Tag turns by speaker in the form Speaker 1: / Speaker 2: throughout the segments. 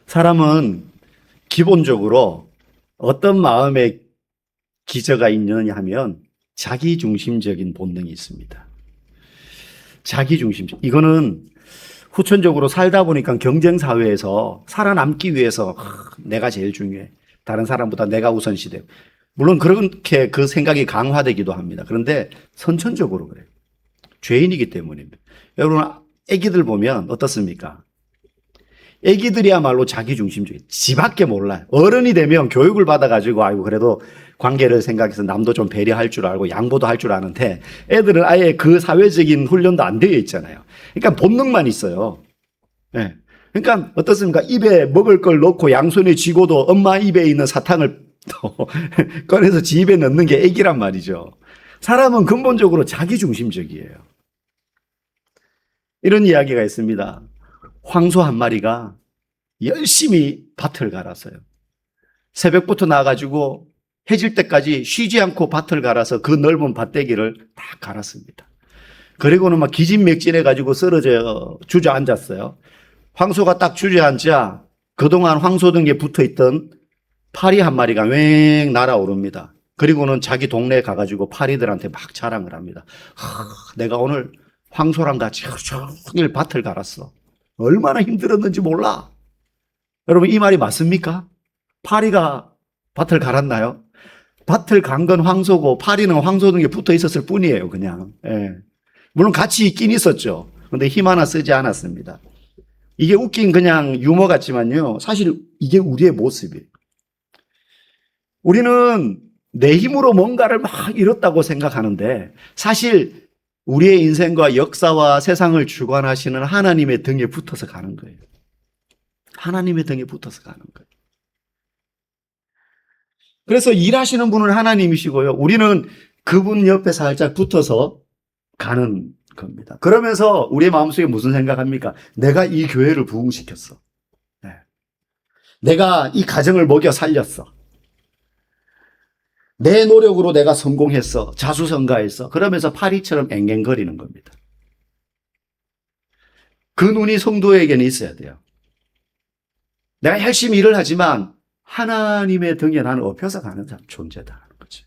Speaker 1: 사람은 기본적으로 어떤 마음의 기저가 있느냐 하면 자기중심적인 본능이 있습니다. 자기중심적. 이거는 후천적으로 살다 보니까 경쟁사회에서 살아남기 위해서 내가 제일 중요해. 다른 사람보다 내가 우선시되고. 물론 그렇게 그 생각이 강화되기도 합니다. 그런데 선천적으로 그래요. 죄인이기 때문입니다. 여러분, 애기들 보면 어떻습니까? 애기들이야말로 자기중심적이에요. 지밖에 몰라요. 어른이 되면 교육을 받아가지고 아이고 그래도 관계를 생각해서 남도 좀 배려할 줄 알고 양보도 할 줄 아는데 애들은 아예 그 사회적인 훈련도 안 되어 있잖아요. 그러니까 본능만 있어요. 네. 그러니까 어떻습니까? 입에 먹을 걸 넣고 양손에 쥐고도 엄마 입에 있는 사탕을 또 꺼내서 지 입에 넣는 게 애기란 말이죠. 사람은 근본적으로 자기중심적이에요. 이런 이야기가 있습니다. 황소 한 마리가 열심히 밭을 갈았어요. 새벽부터 나가지고 해질 때까지 쉬지 않고 밭을 갈아서 그 넓은 밭대기를 다 갈았습니다. 그리고는 막 기진맥진해가지고 쓰러져 주저앉았어요. 황소가 딱 주저앉자 그동안 황소 등에 붙어있던 파리 한 마리가 왱 날아오릅니다. 그리고는 자기 동네에 가가지고 파리들한테 막 자랑을 합니다. 내가 오늘 황소랑 같이 하루 종일 밭을 갈았어. 얼마나 힘들었는지 몰라. 여러분, 이 말이 맞습니까? 파리가 밭을 갈았나요? 밭을 간 건 황소고 파리는 황소 등에 붙어 있었을 뿐이에요, 그냥. 예. 물론 같이 있긴 있었죠. 근데 힘 하나 쓰지 않았습니다. 이게 웃긴 그냥 유머 같지만요. 사실 이게 우리의 모습이에요. 우리는 내 힘으로 뭔가를 막 이뤘다고 생각하는데 사실 우리의 인생과 역사와 세상을 주관하시는 하나님의 등에 붙어서 가는 거예요. 하나님의 등에 붙어서 가는 거예요. 그래서 일하시는 분은 하나님이시고요. 우리는 그분 옆에 살짝 붙어서 가는 겁니다. 그러면서 우리의 마음속에 무슨 생각합니까? 내가 이 교회를 부흥시켰어. 네. 내가 이 가정을 먹여 살렸어. 내 노력으로 내가 성공했어. 자수성가했어. 그러면서 파리처럼 앵앵거리는 겁니다. 그 눈이 성도에게는 있어야 돼요. 내가 열심히 일을 하지만 하나님의 등에 나는 업혀서 가는 존재다 하는 거죠.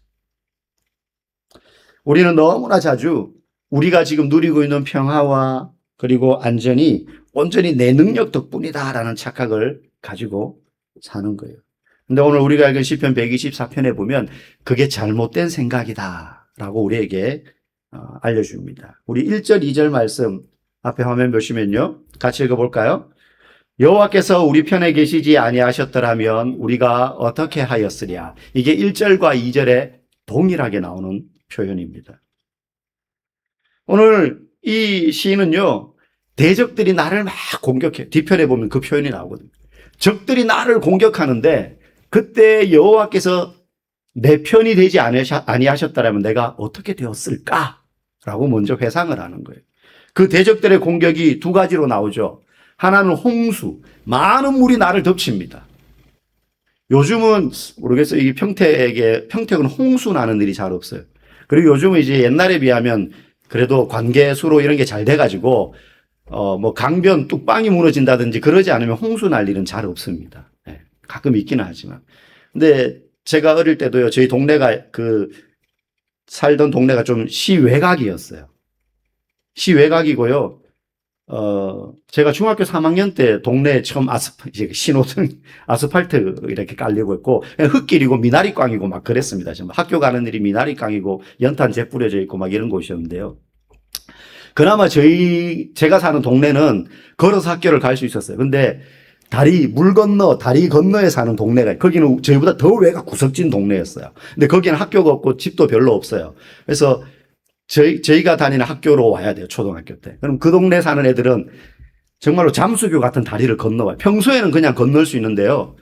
Speaker 1: 우리는 너무나 자주 우리가 지금 누리고 있는 평화와 그리고 안전이 온전히 내 능력 덕분이다라는 착각을 가지고 사는 거예요. 근데 오늘 우리가 읽은 시편 124편에 보면 그게 잘못된 생각이다라고 우리에게 알려줍니다. 우리 1절, 2절 말씀 앞에 화면 보시면요. 같이 읽어볼까요? 여호와께서 우리 편에 계시지 아니하셨더라면 우리가 어떻게 하였으랴. 이게 1절과 2절에 동일하게 나오는 표현입니다. 오늘 이 시인은요. 대적들이 나를 막 공격해. 뒤편에 보면 그 표현이 나오거든요. 적들이 나를 공격하는데 그때 여호와께서 내 편이 되지 아니하셨다라면 내가 어떻게 되었을까라고 먼저 회상을 하는 거예요. 그 대적들의 공격이 두 가지로 나오죠. 하나는 홍수, 많은 물이 나를 덮칩니다. 요즘은 모르겠어요. 이 평택은 홍수 나는 일이 잘 없어요. 그리고 요즘은 이제 옛날에 비하면 그래도 관계수로 이런 게 잘 돼가지고 뭐 강변 뚝방이 무너진다든지 그러지 않으면 홍수 날 일은 잘 없습니다. 네, 가끔 있기는 하지만. 근데 제가 어릴 때도요, 저희 동네가 살던 동네가 좀 시외곽이었어요. 시외곽이고요. 제가 중학교 3학년 때 동네에 처음 신호등, 아스팔트 이렇게 깔리고 있고, 흙길이고 미나리깡이고 막 그랬습니다. 학교 가는 일이 미나리깡이고 연탄재 뿌려져 있고 막 이런 곳이었는데요. 그나마 제가 사는 동네는 걸어서 학교를 갈 수 있었어요. 근데 다리 건너에 사는 동네가, 거기는 저희보다 더 외곽 구석진 동네였어요. 근데 거기는 학교가 없고 집도 별로 없어요. 그래서 저희가 다니는 학교로 와야 돼요, 초등학교 때. 그럼 그 동네 사는 애들은 정말로 잠수교 같은 다리를 건너와요. 평소에는 그냥 건널 수 있는데요.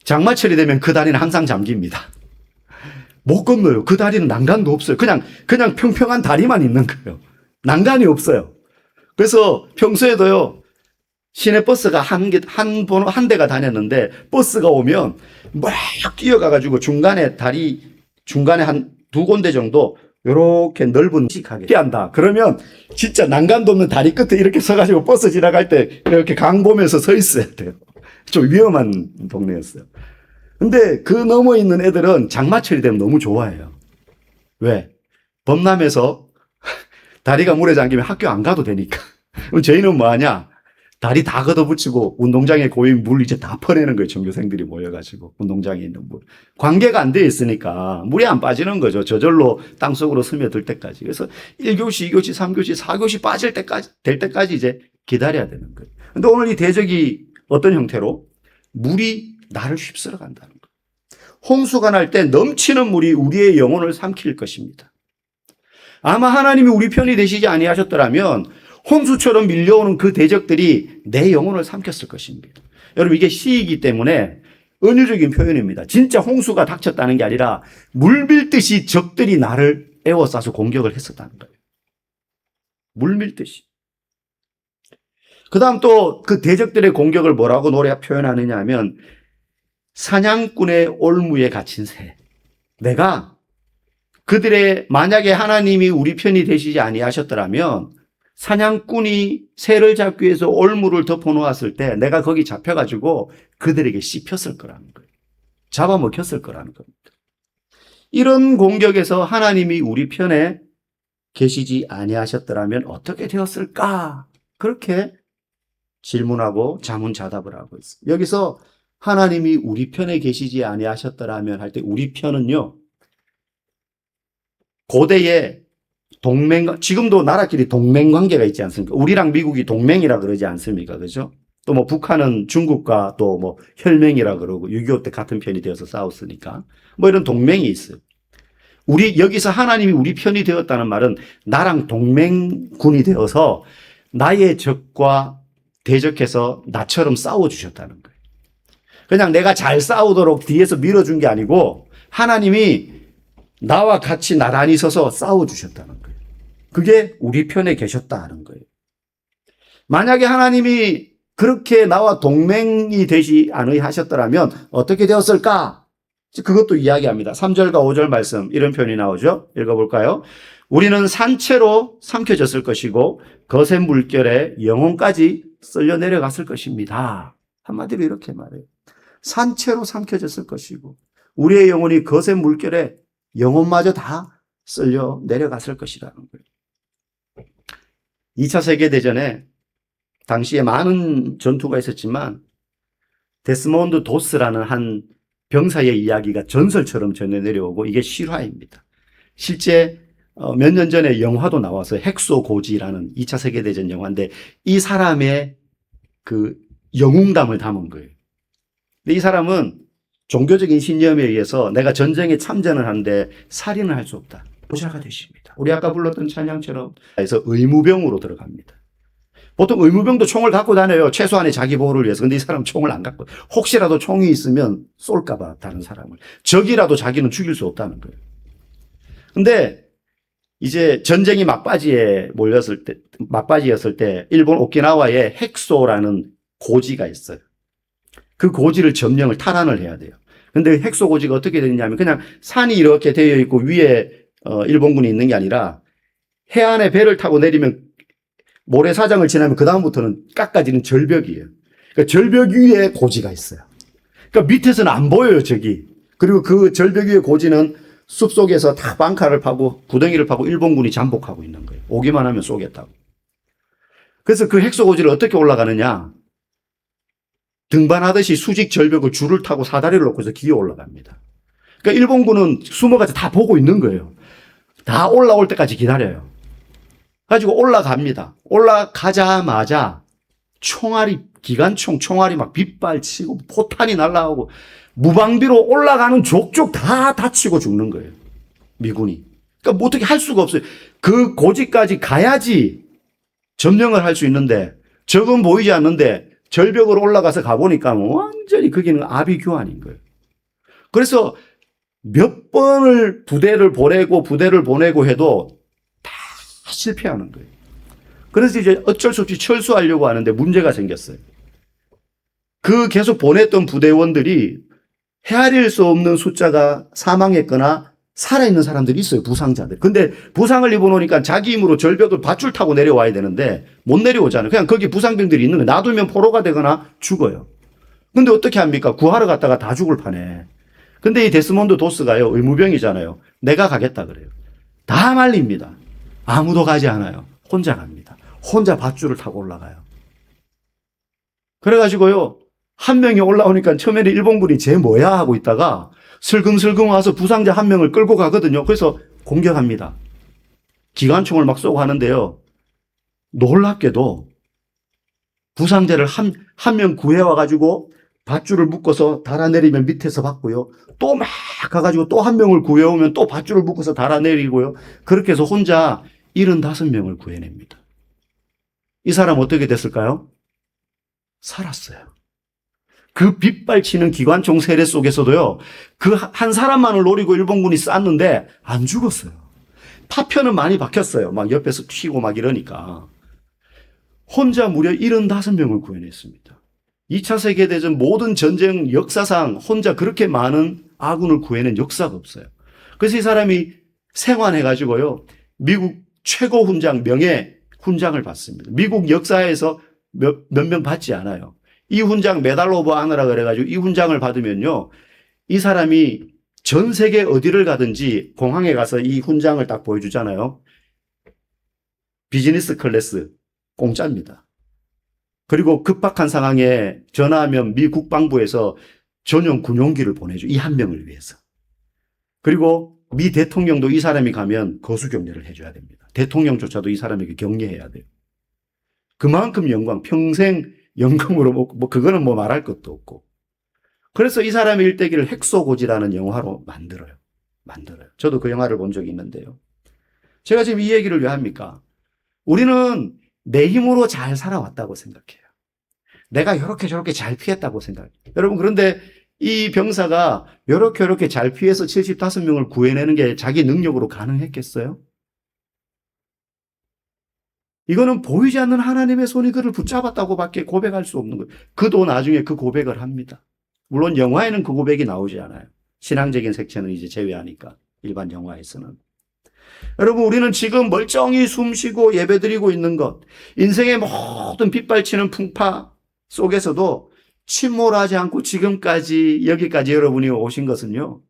Speaker 1: 장마철이 되면 그 다리는 항상 잠깁니다. 못 건너요. 그 다리는 난간도 없어요. 그냥 평평한 다리만 있는 거예요. 난간이 없어요. 그래서 평소에도요, 시내버스가 한 대가 다녔는데, 버스가 오면 막 뛰어가가지고 중간에 한 두 군데 정도 요렇게 넓은 식하게 피한다. 그러면 진짜 난간도 없는 다리 끝에 이렇게 서가지고 버스 지나갈 때 이렇게 강 보면서 서 있어야 돼요. 좀 위험한 동네였어요. 근데 그 넘어 있는 애들은 장마철이 되면 너무 좋아해요. 왜? 범람해서 다리가 물에 잠기면 학교 안 가도 되니까. 그럼 저희는 뭐 하냐? 다리 다 걷어붙이고 운동장에 고인 물 이제 다 퍼내는 거예요. 전교생들이 모여가지고 운동장에 있는 물. 관계가 안 돼 있으니까 물이 안 빠지는 거죠. 저절로 땅속으로 스며들 때까지. 그래서 1교시, 2교시, 3교시, 4교시 빠질 때까지, 될 때까지 이제 기다려야 되는 거예요. 근데 오늘 이 대적이 어떤 형태로? 물이 나를 휩쓸어 간다는 거예요. 홍수가 날 때 넘치는 물이 우리의 영혼을 삼킬 것입니다. 아마 하나님이 우리 편이 되시지 아니하셨더라면 홍수처럼 밀려오는 그 대적들이 내 영혼을 삼켰을 것입니다. 여러분 이게 시이기 때문에 은유적인 표현입니다. 진짜 홍수가 닥쳤다는 게 아니라 물밀듯이 적들이 나를 에워싸서 공격을 했었다는 거예요. 물밀듯이. 그 다음 또 그 대적들의 공격을 뭐라고 노래 표현하느냐 하면 사냥꾼의 올무에 갇힌 새. 내가 그들의 만약에 하나님이 우리 편이 되시지 아니하셨더라면 사냥꾼이 새를 잡기 위해서 올무를 덮어놓았을 때 내가 거기 잡혀가지고 그들에게 씹혔을 거라는 거예요. 잡아먹혔을 거라는 겁니다. 이런 공격에서 하나님이 우리 편에 계시지 아니하셨더라면 어떻게 되었을까? 그렇게 질문하고 자문자답을 하고 있습니다. 여기서 하나님이 우리 편에 계시지 아니하셨더라면 할 때 우리 편은요. 고대에 지금도 나라끼리 동맹 관계가 있지 않습니까? 우리랑 미국이 동맹이라 그러지 않습니까? 그죠? 또 뭐 북한은 중국과 또 뭐 혈맹이라 그러고 6.25 때 같은 편이 되어서 싸웠으니까 뭐 이런 동맹이 있어요. 여기서 하나님이 우리 편이 되었다는 말은 나랑 동맹군이 되어서 나의 적과 대적해서 나처럼 싸워주셨다는 거예요. 그냥 내가 잘 싸우도록 뒤에서 밀어준 게 아니고 하나님이 나와 같이 나란히 서서 싸워주셨다는 거예요. 그게 우리 편에 계셨다 하는 거예요. 만약에 하나님이 그렇게 나와 동맹이 되시 아니하셨더라면 어떻게 되었을까? 그것도 이야기합니다. 3절과 5절 말씀 이런 표현이 나오죠. 읽어볼까요? 우리는 산채로 삼켜졌을 것이고 거센 물결에 영혼까지 쓸려 내려갔을 것입니다. 한마디로 이렇게 말해요. 산채로 삼켜졌을 것이고 우리의 영혼이 거센 물결에 영혼마저 다 쓸려 내려갔을 것이라는 거예요. 2차 세계대전에 당시에 많은 전투가 있었지만 데스몬드 도스라는 한 병사의 이야기가 전설처럼 전해 내려오고 이게 실화입니다. 실제 몇 년 전에 영화도 나와서 핵소 고지라는 2차 세계대전 영화인데 이 사람의 그 영웅담을 담은 거예요. 근데 이 사람은 종교적인 신념에 의해서 내가 전쟁에 참전을 하는데 살인을 할 수 없다. 부자가 되십니다. 우리 아까 불렀던 찬양처럼 해서 의무병으로 들어갑니다. 보통 의무병도 총을 갖고 다녀요. 최소한의 자기 보호를 위해서. 근데 이 사람은 총을 안 갖고 혹시라도 총이 있으면 쏠까봐 다른 사람을. 적이라도 자기는 죽일 수 없다는 거예요. 근데 이제 전쟁이 막바지였을 때 일본 오키나와에 핵소라는 고지가 있어요. 그 고지를 점령을 탈환을 해야 돼요. 근데 핵소 고지가 어떻게 되느냐면 그냥 산이 이렇게 되어 있고 위에 일본군이 있는 게 아니라 해안에 배를 타고 내리면 모래사장을 지나면 그 다음부터는 깎아지는 절벽이에요. 그러니까 절벽 위에 고지가 있어요. 그러니까 밑에서는 안 보여요, 저기. 그리고 그 절벽 위에 고지는 숲속에서 다 방카를 파고 구덩이를 파고 일본군이 잠복하고 있는 거예요. 오기만 하면 쏘겠다고. 그래서 그 핵소 고지를 어떻게 올라가느냐? 등반하듯이 수직 절벽을 줄을 타고 사다리를 놓고서 기어 올라갑니다. 그러니까 일본군은 숨어가지고 다 보고 있는 거예요. 다 올라올 때까지 기다려요. 가지고 올라갑니다. 올라가자마자 기관총 총알이 막 빗발치고 포탄이 날아오고 무방비로 올라가는 족족 다 다치고 죽는 거예요. 미군이. 그러니까 뭐 어떻게 할 수가 없어요. 그 고지까지 가야지 점령을 할 수 있는데 적은 보이지 않는데 절벽으로 올라가서 가보니까 완전히 거기는 아비규환인 거예요. 그래서 몇 번을 부대를 보내고 해도 다 실패하는 거예요. 그래서 이제 어쩔 수 없이 철수하려고 하는데 문제가 생겼어요. 그 계속 보냈던 부대원들이 헤아릴 수 없는 숫자가 사망했거나 살아있는 사람들이 있어요. 부상자들. 근데 부상을 입어놓으니까 자기 힘으로 절벽을 밧줄 타고 내려와야 되는데 못 내려오잖아요. 그냥 거기 부상병들이 있는 거예요. 놔두면 포로가 되거나 죽어요. 근데 어떻게 합니까? 구하러 갔다가 다 죽을 판에. 근데 이 데스몬드 도스가요, 의무병이잖아요. 내가 가겠다 그래요. 다 말립니다. 아무도 가지 않아요. 혼자 갑니다. 혼자 밧줄을 타고 올라가요. 그래가지고요, 한 명이 올라오니까 처음에는 일본군이 쟤 뭐야 하고 있다가 슬금슬금 와서 부상자 한 명을 끌고 가거든요. 그래서 공격합니다. 기관총을 막 쏘고 하는데요. 놀랍게도 부상자를 한 명 구해와가지고 밧줄을 묶어서 달아내리면 밑에서 받고요. 또 막 가가지고 또 한 명을 구해오면 또 밧줄을 묶어서 달아내리고요. 그렇게 해서 혼자 75명을 구해냅니다. 이 사람 어떻게 됐을까요? 살았어요. 그 빗발치는 기관총 세례 속에서도요, 그 한 사람만을 노리고 일본군이 쐈는데 안 죽었어요. 파편은 많이 박혔어요. 막 옆에서 튀고 막 이러니까. 혼자 무려 75명을 구해냈습니다. 2차 세계대전 모든 전쟁 역사상 혼자 그렇게 많은 아군을 구해낸 역사가 없어요. 그래서 이 사람이 생환해가지고요, 미국 최고 훈장, 명예 훈장을 받습니다. 미국 역사에서 몇 명 받지 않아요. 이 훈장 메달 오브 아너라 그래가지고 이 훈장을 받으면요, 이 사람이 전 세계 어디를 가든지 공항에 가서 이 훈장을 딱 보여주잖아요. 비즈니스 클래스 공짜입니다. 그리고 급박한 상황에 전화하면 미 국방부에서 전용 군용기를 보내줘. 이 한 명을 위해서. 그리고 미 대통령도 이 사람이 가면 거수 격려를 해줘야 됩니다. 대통령조차도 이 사람에게 격려해야 돼요. 그만큼 영광, 평생 영광으로 뭐 그거는 뭐 말할 것도 없고. 그래서 이 사람의 일대기를 핵소고지라는 영화로 만들어요. 저도 그 영화를 본 적이 있는데요. 제가 지금 이 얘기를 왜 합니까? 우리는 내 힘으로 잘 살아왔다고 생각해요. 내가 이렇게 저렇게 잘 피했다고 생각해요. 여러분, 그런데 이 병사가 이렇게 잘 피해서 75명을 구해내는 게 자기 능력으로 가능했겠어요? 이거는 보이지 않는 하나님의 손이 그를 붙잡았다고 밖에 고백할 수 없는 거예요. 그도 나중에 그 고백을 합니다. 물론 영화에는 그 고백이 나오지 않아요. 신앙적인 색채는 이제 제외하니까, 일반 영화에서는. 여러분, 우리는 지금 멀쩡히 숨쉬고 예배드리고 있는 것, 인생의 모든 빗발치는 풍파 속에서도 침몰하지 않고 지금까지 여기까지 여러분이 오신 것은요,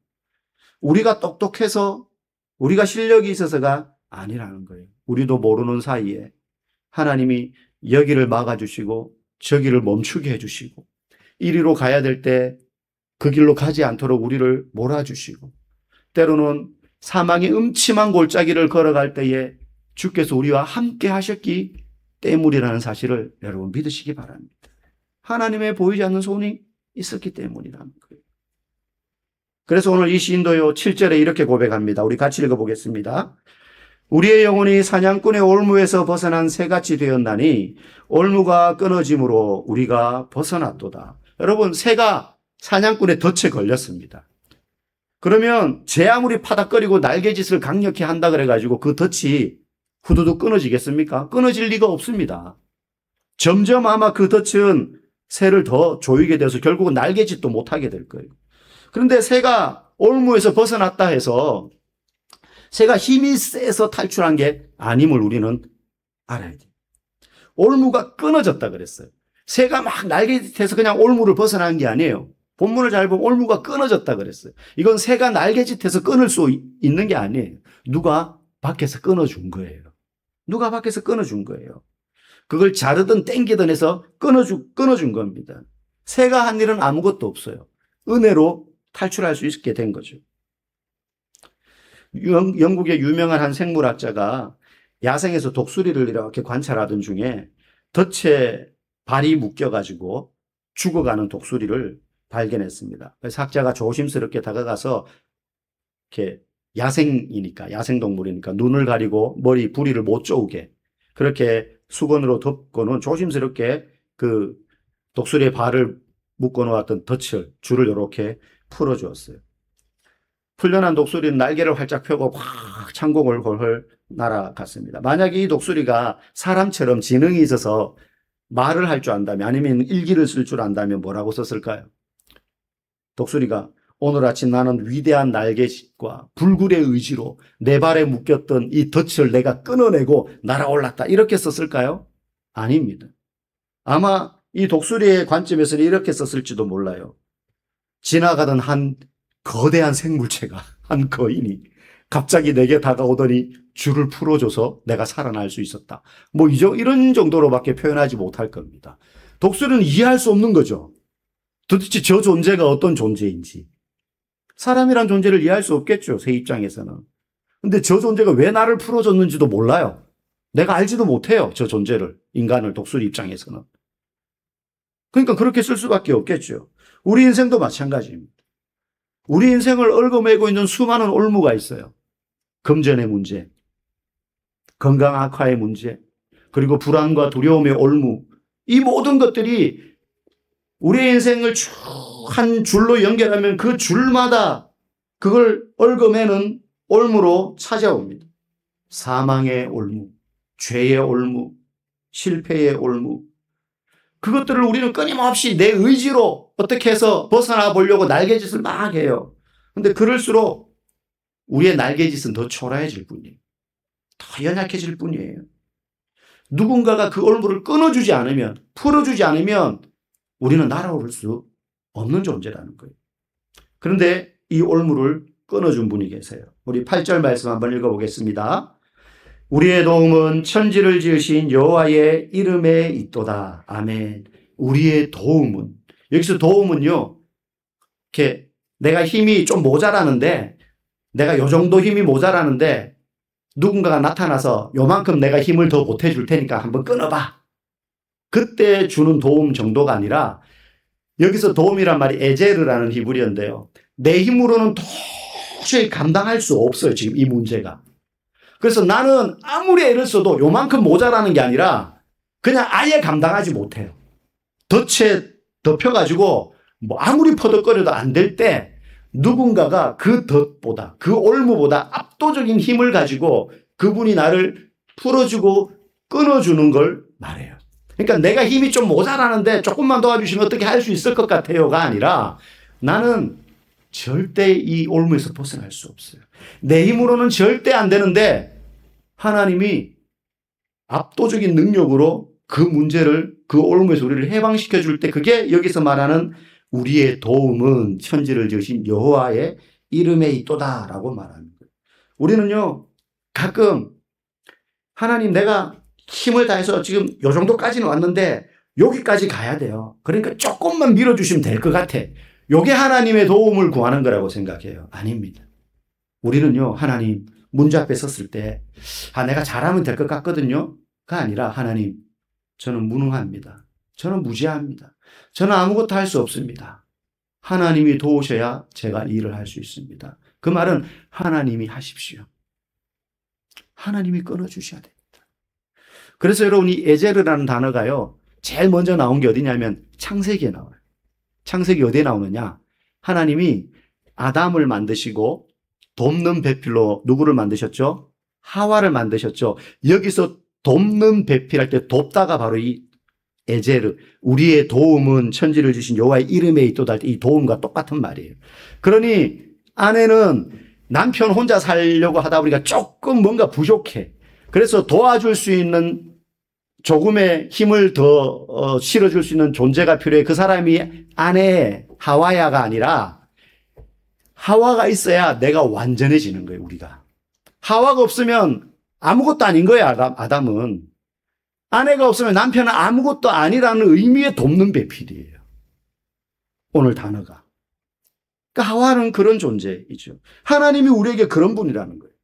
Speaker 1: 우리가 똑똑해서 우리가 실력이 있어서가 아니라는 거예요. 우리도 모르는 사이에 하나님이 여기를 막아주시고 저기를 멈추게 해주시고, 이리로 가야 될 때 그 길로 가지 않도록 우리를 몰아주시고, 때로는 사망의 음침한 골짜기를 걸어갈 때에 주께서 우리와 함께 하셨기 때문이라는 사실을 여러분 믿으시기 바랍니다. 하나님의 보이지 않는 손이 있었기 때문이라는 거예요. 그래서 오늘 이 시인도요 7절에 이렇게 고백합니다. 우리 같이 읽어보겠습니다. 우리의 영혼이 사냥꾼의 올무에서 벗어난 새같이 되었나니 올무가 끊어짐으로 우리가 벗어났도다. 여러분, 새가 사냥꾼의 덫에 걸렸습니다. 그러면 제 아무리 파닥거리고 날개짓을 강력히 한다 그래가지고 그 덫이 후두둑 끊어지겠습니까? 끊어질 리가 없습니다. 점점 아마 그 덫은 새를 더 조이게 돼서 결국은 날개짓도 못하게 될 거예요. 그런데 새가 올무에서 벗어났다 해서 새가 힘이 세서 탈출한 게 아님을 우리는 알아야 돼요. 올무가 끊어졌다 그랬어요. 새가 막 날개짓해서 그냥 올무를 벗어난 게 아니에요. 본문을 잘 보면 올무가 끊어졌다 그랬어요. 이건 새가 날개짓해서 끊을 수 있는 게 아니에요. 누가 밖에서 끊어준 거예요. 누가 밖에서 끊어준 거예요. 그걸 자르든 땡기든 해서 끊어준 겁니다. 새가 한 일은 아무것도 없어요. 은혜로 탈출할 수 있게 된 거죠. 영국의 유명한 한 생물학자가 야생에서 독수리를 이렇게 관찰하던 중에 덫에 발이 묶여가지고 죽어가는 독수리를 발견했습니다. 그래서 학자가 조심스럽게 다가가서 이렇게 야생동물이니까 눈을 가리고 머리 부리를 못 쪼우게 그렇게 수건으로 덮고는 조심스럽게 그 독수리의 발을 묶어놓았던 덫을 줄을 이렇게 풀어주었어요. 풀려난 독수리는 날개를 활짝 펴고 확 창공을 헐헐 날아갔습니다. 만약에 이 독수리가 사람처럼 지능이 있어서 말을 할 줄 안다면, 아니면 일기를 쓸 줄 안다면 뭐라고 썼을까요? 독수리가 오늘 아침 나는 위대한 날개짓과 불굴의 의지로 내 발에 묶였던 이 덫을 내가 끊어내고 날아올랐다, 이렇게 썼을까요? 아닙니다. 아마 이 독수리의 관점에서는 이렇게 썼을지도 몰라요. 지나가던 한 거대한 생물체가, 한 거인이 갑자기 내게 다가오더니 줄을 풀어줘서 내가 살아날 수 있었다. 뭐 이런 정도로밖에 표현하지 못할 겁니다. 독수리는 이해할 수 없는 거죠. 도대체 저 존재가 어떤 존재인지. 사람이란 존재를 이해할 수 없겠죠, 새 입장에서는. 근데 저 존재가 왜 나를 풀어줬는지도 몰라요. 내가 알지도 못해요, 저 존재를. 인간을, 독수리 입장에서는. 그러니까 그렇게 쓸 수밖에 없겠죠. 우리 인생도 마찬가지입니다. 우리 인생을 얽어매고 있는 수많은 올무가 있어요. 금전의 문제, 건강 악화의 문제, 그리고 불안과 두려움의 올무. 이 모든 것들이 우리의 인생을 쭉 한 줄로 연결하면 그 줄마다 그걸 얽어매는 올무로 찾아옵니다. 사망의 올무, 죄의 올무, 실패의 올무. 그것들을 우리는 끊임없이 내 의지로 어떻게 해서 벗어나 보려고 날개짓을 막 해요. 근데 그럴수록 우리의 날개짓은 더 초라해질 뿐이에요. 더 연약해질 뿐이에요. 누군가가 그 올무를 끊어주지 않으면, 풀어주지 않으면 우리는 날아오를 수 없는 존재라는 거예요. 그런데 이 올무를 끊어준 분이 계세요. 우리 8절 말씀 한번 읽어보겠습니다. 우리의 도움은 천지를 지으신 여호와의 이름에 있도다. 아멘. 우리의 도움은, 여기서 도움은요, 이렇게 내가 힘이 좀 모자라는데, 내가 요 정도 힘이 모자라는데 누군가가 나타나서 요만큼 내가 힘을 더 보태줄 테니까 한번 끊어봐. 그때 주는 도움 정도가 아니라, 여기서 도움이란 말이 에제르라는 히브리어인데요. 내 힘으로는 도저히 감당할 수 없어요, 지금 이 문제가. 그래서 나는 아무리 애를 써도 요만큼 모자라는 게 아니라 그냥 아예 감당하지 못해요. 덫에 덮여가지고 뭐 아무리 퍼덕거려도 안 될 때 누군가가 그 덫보다, 그 올무보다 압도적인 힘을 가지고 그분이 나를 풀어주고 끊어주는 걸 말해요. 그러니까 내가 힘이 좀 모자라는데 조금만 도와주시면 어떻게 할 수 있을 것 같아요가 아니라, 나는 절대 이 올무에서 벗어날 수 없어요. 내 힘으로는 절대 안 되는데 하나님이 압도적인 능력으로 그 문제를, 그 올무에서 우리를 해방시켜 줄 때, 그게 여기서 말하는 우리의 도움은 천지를 지으신 여호와의 이름에 있도다라고 말하는 거예요. 우리는요, 가끔 하나님, 내가 힘을 다해서 지금 요 정도까지는 왔는데 여기까지 가야 돼요. 그러니까 조금만 밀어주시면 될 것 같아. 요게 하나님의 도움을 구하는 거라고 생각해요. 아닙니다. 우리는요, 하나님 문제 앞에 섰을 때, 내가 잘하면 될 것 같거든요. 가 아니라, 하나님, 저는 무능합니다. 저는 무지합니다. 저는 아무것도 할 수 없습니다. 하나님이 도우셔야 제가 일을 할 수 있습니다. 그 말은 하나님이 하십시오. 하나님이 끊어주셔야 됩니다. 그래서 여러분, 이 에제르라는 단어가요, 제일 먼저 나온 게 어디냐면 창세기에 나와요. 창세기 어디에 나오느냐? 하나님이 아담을 만드시고 돕는 배필로 누구를 만드셨죠? 하와를 만드셨죠. 여기서 돕는 배필할 때 돕다가 바로 이 에제르, 우리의 도움은 천지를 주신 여호와의 이름에 있도다 할 때 이 도움과 똑같은 말이에요. 그러니 아내는 남편 혼자 살려고 하다 보니까 조금 뭔가 부족해. 그래서 도와줄 수 있는 조금의 힘을 더 실어줄 수 있는 존재가 필요해. 그 사람이 아내 하와야가 아니라, 하와가 있어야 내가 완전해지는 거예요, 우리가. 하와가 없으면 아무것도 아닌 거예요, 아담은. 아내가 없으면 남편은 아무것도 아니라는 의미의 돕는 배필이에요, 오늘 단어가. 그러니까 하와는 그런 존재이죠. 하나님이 우리에게 그런 분이라는 거예요.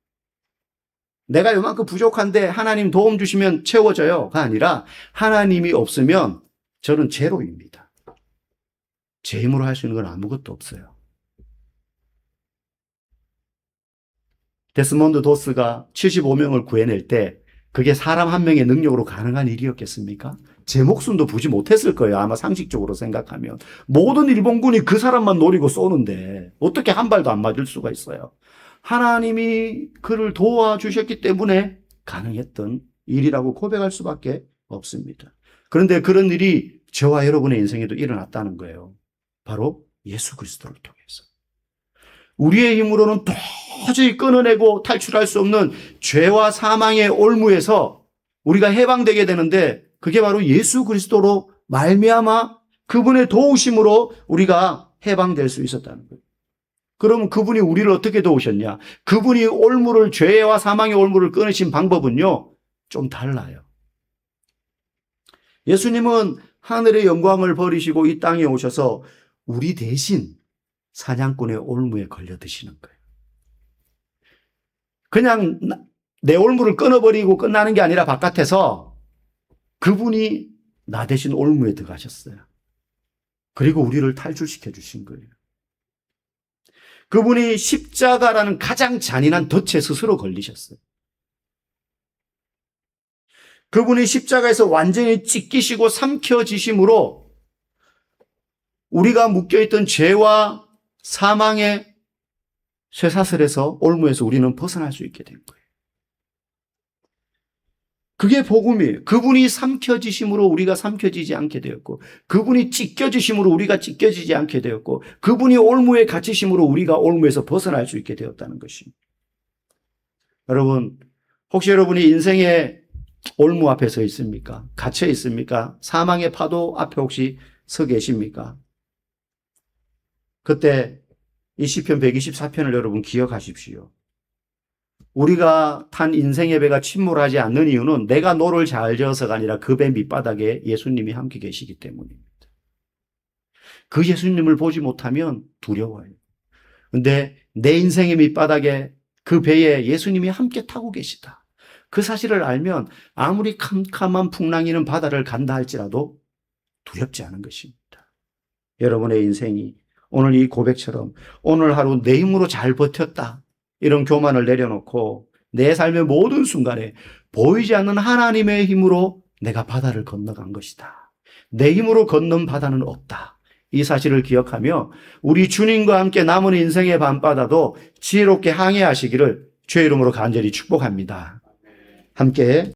Speaker 1: 내가 요만큼 부족한데 하나님 도움 주시면 채워져요가 아니라, 하나님이 없으면 저는 제로입니다. 제 힘으로 할 수 있는 건 아무것도 없어요. 데스몬드 도스가 75명을 구해낼 때 그게 사람 한 명의 능력으로 가능한 일이었겠습니까? 제 목숨도 부지 못했을 거예요, 아마 상식적으로 생각하면. 모든 일본군이 그 사람만 노리고 쏘는데 어떻게 한 발도 안 맞을 수가 있어요. 하나님이 그를 도와주셨기 때문에 가능했던 일이라고 고백할 수밖에 없습니다. 그런데 그런 일이 저와 여러분의 인생에도 일어났다는 거예요. 바로 예수 그리스도를 통해서. 우리의 힘으로는 도저히 끊어내고 탈출할 수 없는 죄와 사망의 올무에서 우리가 해방되게 되는데, 그게 바로 예수 그리스도로 말미암아 그분의 도우심으로 우리가 해방될 수 있었다는 거예요. 그러면 그분이 우리를 어떻게 도우셨냐? 그분이 올무를, 죄와 사망의 올무를 끊으신 방법은요, 좀 달라요. 예수님은 하늘의 영광을 버리시고 이 땅에 오셔서 우리 대신 사냥꾼의 올무에 걸려 드시는 거예요. 그냥 내 올무를 끊어버리고 끝나는 게 아니라 바깥에서 그분이 나 대신 올무에 들어가셨어요. 그리고 우리를 탈출시켜 주신 거예요. 그분이 십자가라는 가장 잔인한 덫에 스스로 걸리셨어요. 그분이 십자가에서 완전히 찢기시고 삼켜지심으로 우리가 묶여있던 죄와 사망의 쇠사슬에서 올무에서 우리는 벗어날 수 있게 된 거예요. 그게 복음이에요. 그분이 삼켜지심으로 우리가 삼켜지지 않게 되었고, 그분이 찢겨지심으로 우리가 찢겨지지 않게 되었고, 그분이 올무에 갇히심으로 우리가 올무에서 벗어날 수 있게 되었다는 것입니다. 여러분, 혹시 여러분이 인생의 올무 앞에 서 있습니까? 갇혀 있습니까? 사망의 파도 앞에 혹시 서 계십니까? 그때 이 시편 124편을 여러분 기억하십시오. 우리가 탄 인생의 배가 침몰하지 않는 이유는 내가 노를 잘 지어서가 아니라 그 배 밑바닥에 예수님이 함께 계시기 때문입니다. 그 예수님을 보지 못하면 두려워요. 근데 내 인생의 밑바닥에 그 배에 예수님이 함께 타고 계시다. 그 사실을 알면 아무리 캄캄한 풍랑이는 바다를 간다 할지라도 두렵지 않은 것입니다. 여러분의 인생이 오늘 이 고백처럼 오늘 하루 내 힘으로 잘 버텼다. 이런 교만을 내려놓고 내 삶의 모든 순간에 보이지 않는 하나님의 힘으로 내가 바다를 건너간 것이다. 내 힘으로 건넌 바다는 없다. 이 사실을 기억하며 우리 주님과 함께 남은 인생의 밤바다도 지혜롭게 항해하시기를 주의 이름으로 간절히 축복합니다. 함께